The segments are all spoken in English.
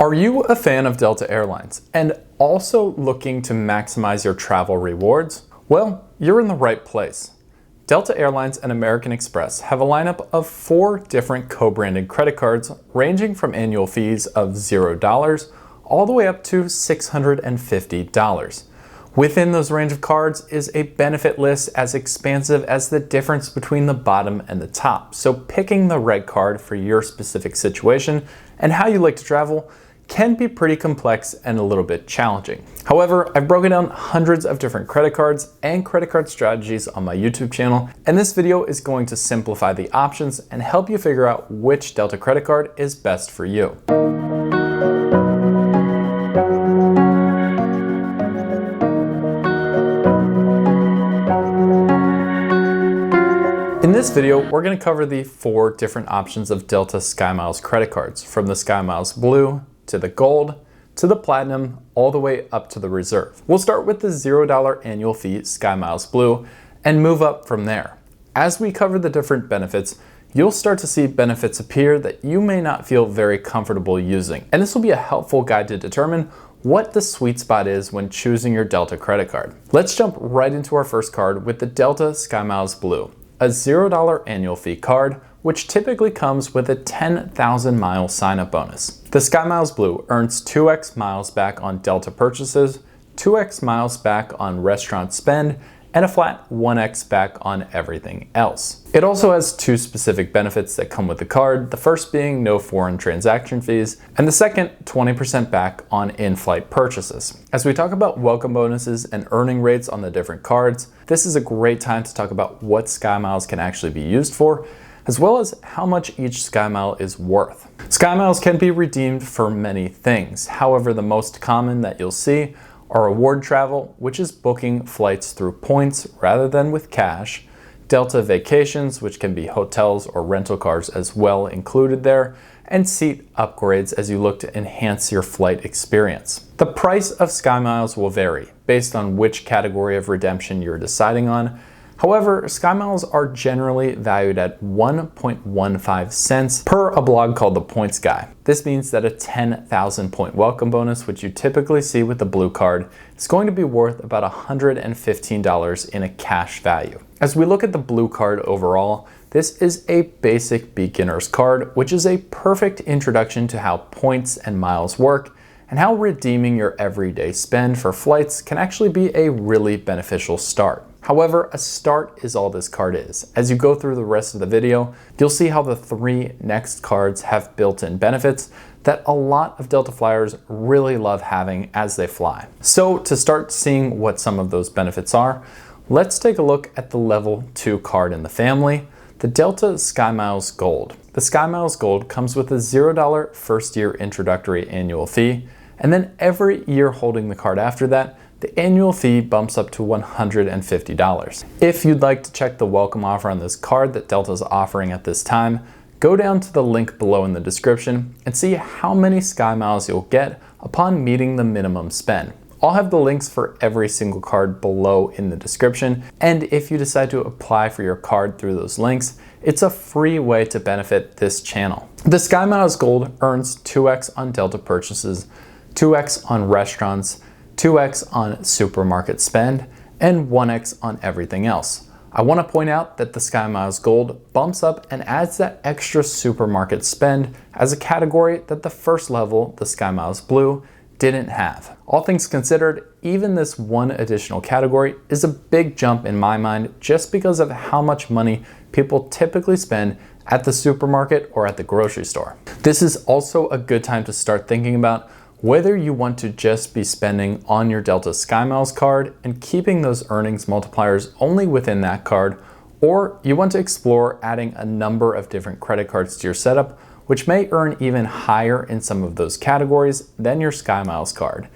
Are you a fan of Delta Airlines and also looking to maximize your travel rewards? Well, you're in the right place. Delta Airlines and American Express have a lineup of 4 different co-branded credit cards ranging from annual fees of $0 all the way up to $650. Within those range of cards is a benefit list as expansive as the difference between the bottom and the top. So picking the right card for your specific situation and how you like to travel can be pretty complex and a little bit challenging. However, I've broken down hundreds of different credit cards and credit card strategies on my YouTube channel, and this video is going to simplify the options and help you figure out which Delta credit card is best for you. In this video, we're going to cover the 4 different options of Delta SkyMiles credit cards, from the SkyMiles Blue to the Gold to the Platinum, all the way up to the Reserve. We'll start with the $0 annual fee SkyMiles Blue and move up from there. As we cover the different benefits, you'll start to see benefits appear that you may not feel very comfortable using. And this will be a helpful guide to determine what the sweet spot is when choosing your Delta credit card. Let's jump right into our first card with the Delta SkyMiles Blue, a $0 annual fee card, which typically comes with a 10,000 mile sign-up bonus. The SkyMiles Blue earns 2x miles back on Delta purchases, 2x miles back on restaurant spend, and a flat 1x back on everything else. It also has 2 specific benefits that come with the card, the first being no foreign transaction fees, and the second, 20% back on in-flight purchases. As we talk about welcome bonuses and earning rates on the different cards, this is a great time to talk about what SkyMiles can actually be used for, as well as how much each SkyMile is worth. SkyMiles can be redeemed for many things. However, the most common that you'll see are reward travel, which is booking flights through points rather than with cash, Delta vacations, which can be hotels or rental cars as well included there, and seat upgrades as you look to enhance your flight experience. The price of SkyMiles will vary based on which category of redemption you're deciding on. However, SkyMiles are generally valued at 1.15 cents per a blog called The Points Guy. This means that a 10,000 point welcome bonus, which you typically see with the Blue Card, is going to be worth about $115 in a cash value. As we look at the Blue Card overall, this is a basic beginner's card, which is a perfect introduction to how points and miles work and how redeeming your everyday spend for flights can actually be a really beneficial start. However, a start is all this card is. As you go through the rest of the video, you'll see how the 3 next cards have built-in benefits that a lot of Delta flyers really love having as they fly. So to start seeing what some of those benefits are, let's take a look at the level 2 card in the family, the Delta SkyMiles Gold. The SkyMiles Gold comes with a $0 first year introductory annual fee, and then every year holding the card after that, the annual fee bumps up to $150. If you'd like to check the welcome offer on this card that Delta is offering at this time, go down to the link below in the description and see how many SkyMiles you'll get upon meeting the minimum spend. I'll have the links for every single card below in the description, and if you decide to apply for your card through those links, it's a free way to benefit this channel. The SkyMiles Gold earns 2x on Delta purchases, 2x on restaurants, 2x on supermarket spend, and 1x on everything else. I want to point out that the SkyMiles Gold bumps up and adds that extra supermarket spend as a category that the first level, the SkyMiles Blue, didn't have. All things considered, even this one additional category is a big jump in my mind just because of how much money people typically spend at the supermarket or at the grocery store. This is also a good time to start thinking about whether you want to just be spending on your Delta SkyMiles card and keeping those earnings multipliers only within that card, or you want to explore adding a number of different credit cards to your setup, which may earn even higher in some of those categories than your SkyMiles card.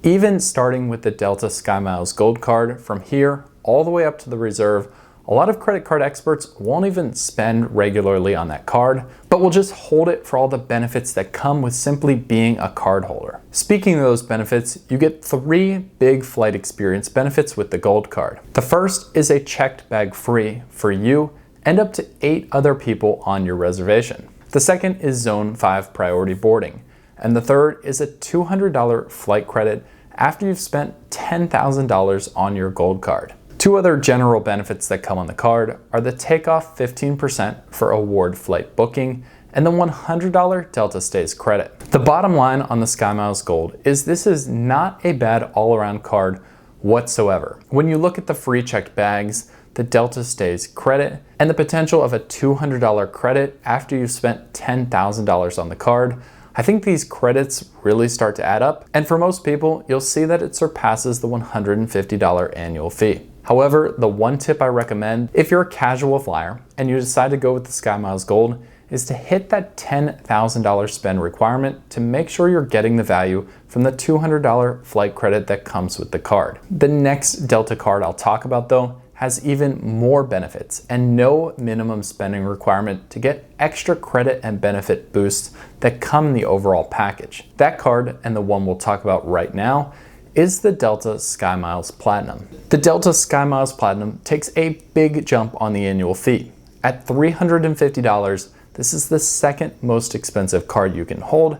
Even starting with the Delta SkyMiles Gold Card, from here all the way up to the Reserve, a lot of credit card experts won't even spend regularly on that card, but will just hold it for all the benefits that come with simply being a card holder. Speaking of those benefits, you get 3 big flight experience benefits with the Gold Card. The first is a checked bag free for you and up to 8 other people on your reservation. The second is Zone 5 priority boarding. And the third is a $200 flight credit after you've spent $10,000 on your Gold Card. Two other general benefits that come on the card are the takeoff 15% for award flight booking and the $100 Delta Stays credit. The bottom line on the SkyMiles Gold is this is not a bad all-around card whatsoever. When you look at the free checked bags, the Delta Stays credit, and the potential of a $200 credit after you've spent $10,000 on the card, I think these credits really start to add up, and for most people, you'll see that it surpasses the $150 annual fee. However, the one tip I recommend if you're a casual flyer and you decide to go with the SkyMiles Gold is to hit that $10,000 spend requirement to make sure you're getting the value from the $200 flight credit that comes with the card. The next Delta card I'll talk about though has even more benefits and no minimum spending requirement to get extra credit and benefit boosts that come in the overall package. That card, and the one we'll talk about right now, is the Delta SkyMiles Platinum. The Delta SkyMiles Platinum takes a big jump on the annual fee. At $350, this is the second most expensive card you can hold.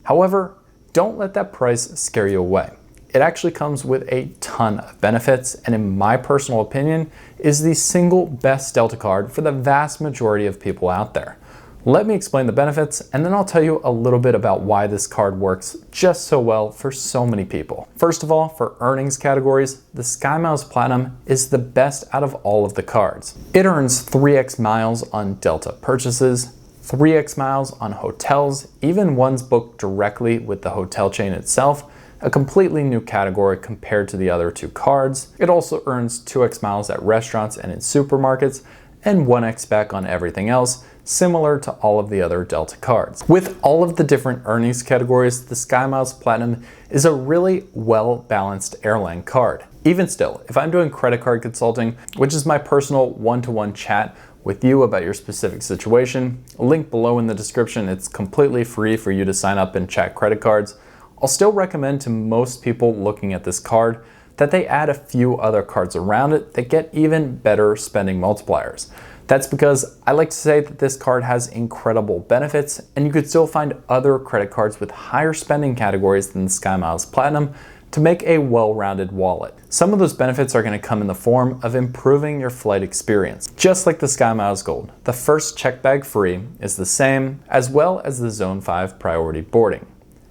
However, don't let that price scare you away. It actually comes with a ton of benefits, and in my personal opinion, is the single best Delta card for the vast majority of people out there. Let me explain the benefits, and then I'll tell you a little bit about why this card works just so well for so many people. First of all, for earnings categories, the SkyMiles Platinum is the best out of all of the cards. It earns 3x miles on Delta purchases, 3x miles on hotels, even ones booked directly with the hotel chain itself, a completely new category compared to the other two cards. It also earns 2x miles at restaurants and in supermarkets, and 1x back on everything else, similar to all of the other Delta cards. With all of the different earnings categories, the SkyMiles Platinum is a really well-balanced airline card. Even still, if I'm doing credit card consulting, which is my personal one-to-one chat with you about your specific situation, a link below in the description, it's completely free for you to sign up and chat credit cards. I'll still recommend to most people looking at this card that they add a few other cards around it that get even better spending multipliers. That's because I like to say that this card has incredible benefits, and you could still find other credit cards with higher spending categories than the SkyMiles Platinum to make a well-rounded wallet. Some of those benefits are going to come in the form of improving your flight experience. Just like the SkyMiles Gold, the first check bag free is the same, as well as the Zone 5 priority boarding.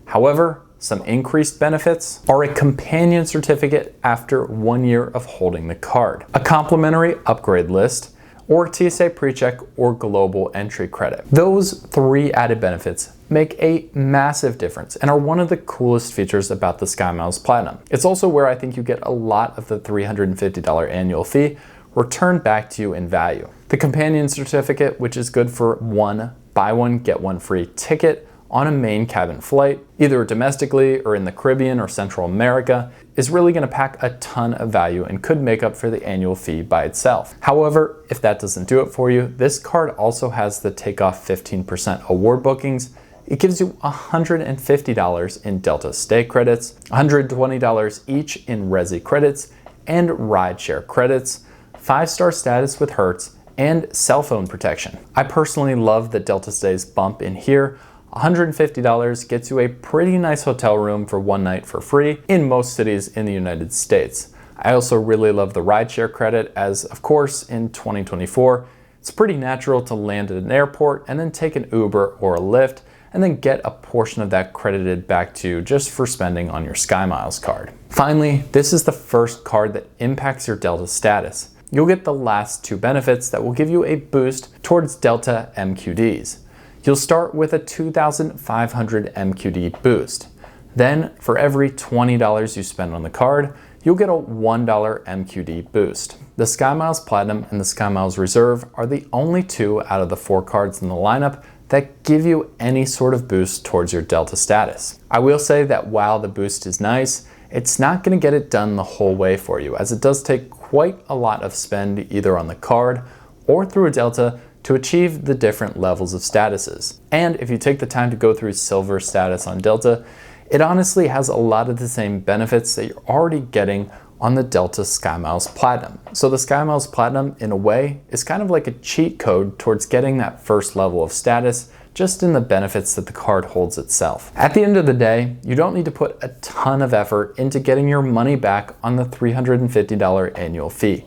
However, some increased benefits are a companion certificate after 1 year of holding the card, a complimentary upgrade list, or TSA PreCheck or global entry credit. Those three added benefits make a massive difference and are one of the coolest features about the SkyMiles Platinum. It's also where I think you get a lot of the $350 annual fee returned back to you in value. The companion certificate, which is good for one buy one, get one free ticket on a main cabin flight, either domestically or in the Caribbean or Central America, is really going to pack a ton of value and could make up for the annual fee by itself. However, if that doesn't do it for you, this card also has the takeoff 15% award bookings. It gives you $150 in Delta Stay credits, $120 each in Resi credits and rideshare credits, 5-star status with Hertz, and cell phone protection. I personally love the Delta Stays bump in here. $150 gets you a pretty nice hotel room for one night for free in most cities in the United States. I also really love the rideshare credit, as of course in 2024, it's pretty natural to land at an airport and then take an Uber or a Lyft and then get a portion of that credited back to you just for spending on your SkyMiles card. Finally, this is the first card that impacts your Delta status. You'll get the last two benefits that will give you a boost towards Delta MQDs. You'll start with a 2,500 MQD boost. Then, for every $20 you spend on the card, you'll get a $1 MQD boost. The SkyMiles Platinum and the SkyMiles Reserve are the only two out of the 4 cards in the lineup that give you any sort of boost towards your Delta status. I will say that while the boost is nice, it's not going to get it done the whole way for you, as it does take quite a lot of spend either on the card or through a Delta to achieve the different levels of statuses. And if you take the time to go through Silver status on Delta, it honestly has a lot of the same benefits that you're already getting on the Delta SkyMiles Platinum. So the SkyMiles Platinum, in a way, is kind of like a cheat code towards getting that first level of status just in the benefits that the card holds itself. At the end of the day, you don't need to put a ton of effort into getting your money back on the $350 annual fee.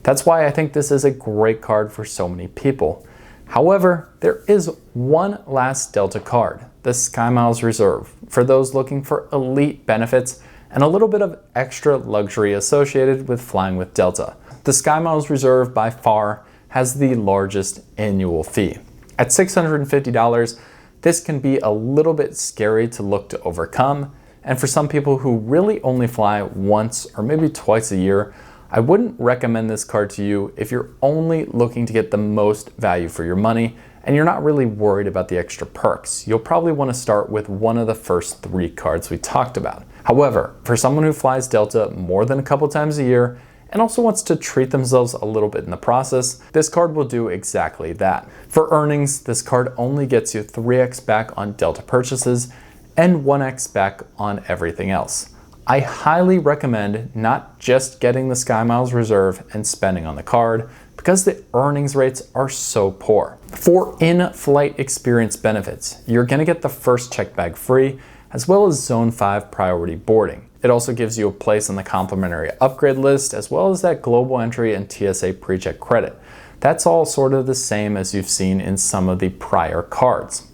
That's why I think this is a great card for so many people. However, there is one last Delta card, the SkyMiles Reserve, for those looking for elite benefits and a little bit of extra luxury associated with flying with Delta. The SkyMiles Reserve by far has the largest annual fee. At $650, this can be a little bit scary to look to overcome, and for some people who really only fly once or maybe twice a year, I wouldn't recommend this card to you if you're only looking to get the most value for your money and you're not really worried about the extra perks. You'll probably want to start with one of the first 3 cards we talked about. However, for someone who flies Delta more than a couple times a year and also wants to treat themselves a little bit in the process, this card will do exactly that. For earnings, this card only gets you 3x back on Delta purchases and 1x back on everything else. I highly recommend not just getting the SkyMiles Reserve and spending on the card because the earnings rates are so poor. For in-flight experience benefits, you're going to get the first check bag free as well as Zone 5 priority boarding. It also gives you a place on the complimentary upgrade list as well as that global entry and TSA pre-check credit. That's all sort of the same as you've seen in some of the prior cards.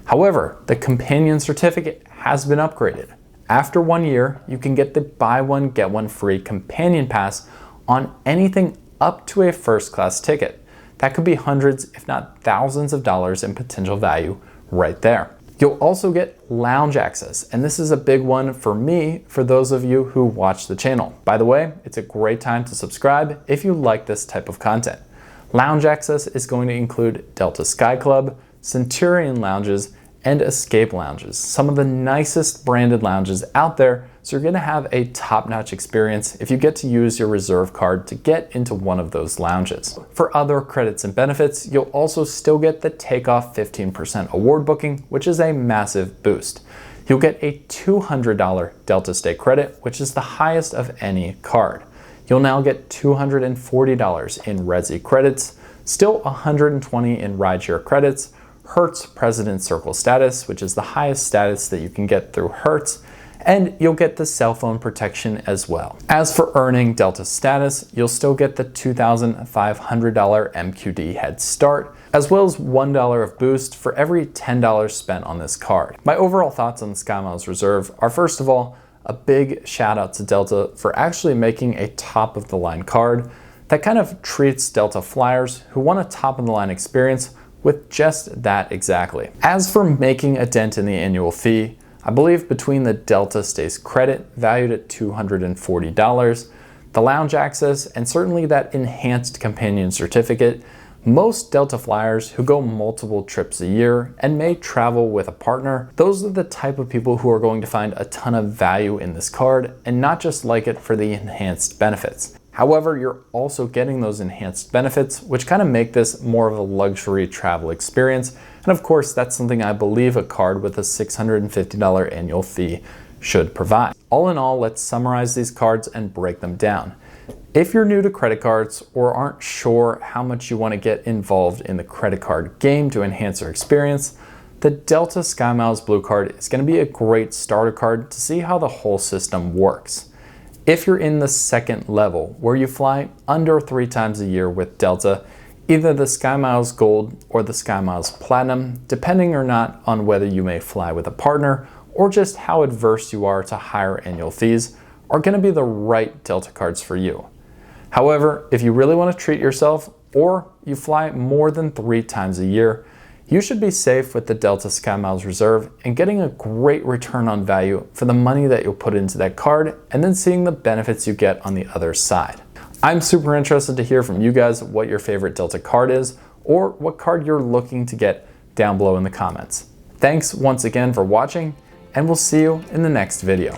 However, the companion certificate has been upgraded. After 1 year, you can get the buy one, get one free companion pass on anything up to a first class ticket. That could be hundreds, if not thousands of dollars in potential value right there. You'll also get lounge access, and this is a big one for me for those of you who watch the channel. By the way, it's a great time to subscribe if you like this type of content. Lounge access is going to include Delta Sky Club, Centurion lounges, and Escape lounges, some of the nicest branded lounges out there, so you're gonna have a top-notch experience if you get to use your reserve card to get into one of those lounges. For other credits and benefits, you'll also still get the takeoff 15% award booking, which is a massive boost. You'll get a $200 Delta Stay credit, which is the highest of any card. You'll now get $240 in Resi credits, still $120 in rideshare credits, Hertz President Circle status, which is the highest status that you can get through Hertz, and you'll get the cell phone protection as well. As for earning Delta status, you'll still get the $2,500 MQD head start, as well as $1 of boost for every $10 spent on this card. My overall thoughts on the SkyMiles Reserve are, first of all, a big shout out to Delta for actually making a top of the line card that kind of treats Delta flyers who want a top of the line experience with just that exactly. As for making a dent in the annual fee, I believe between the Delta Stays credit valued at $240, the lounge access, and certainly that enhanced companion certificate, most Delta flyers who go multiple trips a year and may travel with a partner, those are the type of people who are going to find a ton of value in this card and not just like it for the enhanced benefits. However, you're also getting those enhanced benefits, which kind of make this more of a luxury travel experience. And of course, that's something I believe a card with a $650 annual fee should provide. All in all, let's summarize these cards and break them down. If you're new to credit cards or aren't sure how much you want to get involved in the credit card game to enhance your experience, the Delta SkyMiles Blue Card is going to be a great starter card to see how the whole system works. If you're in the second level, where you fly under 3 times a year with Delta, either the SkyMiles Gold or the SkyMiles Platinum, depending or not on whether you may fly with a partner or just how adverse you are to higher annual fees, are going to be the right Delta cards for you. However, if you really want to treat yourself or you fly more than 3 times a year, you should be safe with the Delta SkyMiles Reserve and getting a great return on value for the money that you'll put into that card and then seeing the benefits you get on the other side. I'm super interested to hear from you guys what your favorite Delta card is or what card you're looking to get down below in the comments. Thanks once again for watching, and we'll see you in the next video.